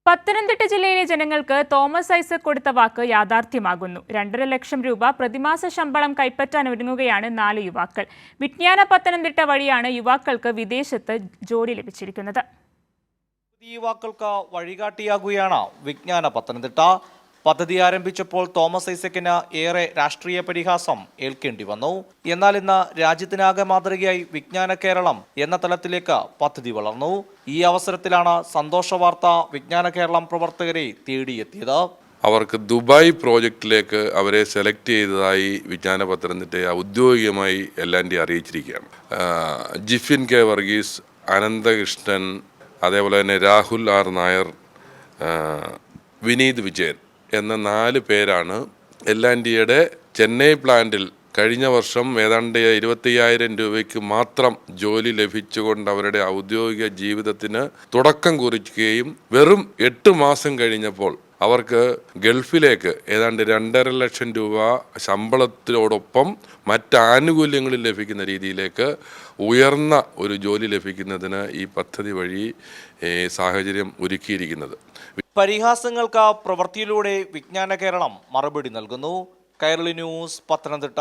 പത്തനംതിട്ട ജില്ലയിലെ ജനങ്ങൾക്ക് തോമസ് ഐസക് കൊടുത്ത വാക്ക് യാഥാർത്ഥ്യമാകുന്നു. 2.5 ലക്ഷം രൂപ പ്രതിമാസ ശമ്പളം കൈപ്പറ്റാൻ ഒരുങ്ങുകയാണ് 4 യുവാക്കൾ. വിജ്ഞാന പത്തനംതിട്ട വഴിയാണ് യുവാക്കൾക്ക് വിദേശത്ത് ജോലി ലഭിച്ചിരിക്കുന്നത്. യുവാക്കൾക്ക് വഴികാട്ടിയാകുകയാണ് വിജ്ഞാന പത്തനംതിട്ട. പദ്ധതി ആരംഭിച്ചപ്പോൾ തോമസ് ഐസക്കിന് ഏറെ രാഷ്ട്രീയ പരിഹാസം ഏൽക്കേണ്ടി വന്നു. എന്നാൽ ഇന്ന് രാജ്യത്തിനാകെ മാതൃകയായി വിജ്ഞാന കേരളം എന്ന തലത്തിലേക്ക് പദ്ധതി വളർന്നു. ഈ അവസരത്തിലാണ് സന്തോഷ വാർത്ത വിജ്ഞാന കേരളം പ്രവർത്തകരെ തേടിയെത്തിയത്. അവർക്ക് ദുബായ് പ്രോജക്റ്റിലേക്ക് അവരെ സെലക്ട് ചെയ്തതായി വിജ്ഞാന പത്തനംതിട്ടയെ ഔദ്യോഗികമായി LNT അറിയിച്ചിരിക്കുകയാണ്. ജിഫിൻ കെ വർഗീസ്, അനന്തകൃഷ്ണൻ, അതേപോലെ തന്നെ രാഹുൽ ആർ നായർ, വിനീത് വിജയൻ എന്ന 4 പേരാണ് LNTയുടെ ചെന്നൈ പ്ലാന്റിൽ കഴിഞ്ഞ വർഷം ഏതാണ്ട് 25,000 രൂപയ്ക്ക് മാത്രം ജോലി ലഭിച്ചുകൊണ്ട് അവരുടെ ഔദ്യോഗിക ജീവിതത്തിന് തുടക്കം കുറിക്കുകയും വെറും 8 മാസം കഴിഞ്ഞപ്പോൾ അവർക്ക് ഗൾഫിലേക്ക് ഏതാണ്ട് 2.5 ലക്ഷം രൂപ ശമ്പളത്തിനോടൊപ്പം മറ്റ് ആനുകൂല്യങ്ങളിൽ ലഭിക്കുന്ന രീതിയിലേക്ക് ഉയർന്ന ഒരു ജോലി ലഭിക്കുന്നതിന് ഈ പദ്ധതി വഴി സാഹചര്യം ഒരുക്കിയിരിക്കുന്നത്. പരിഹാസങ്ങൾക്ക് പ്രവൃത്തിയിലൂടെ വിജ്ഞാന കേരളം മറുപടി നൽകുന്നു. കൈരളി ന്യൂസ്, പത്തനംതിട്ട.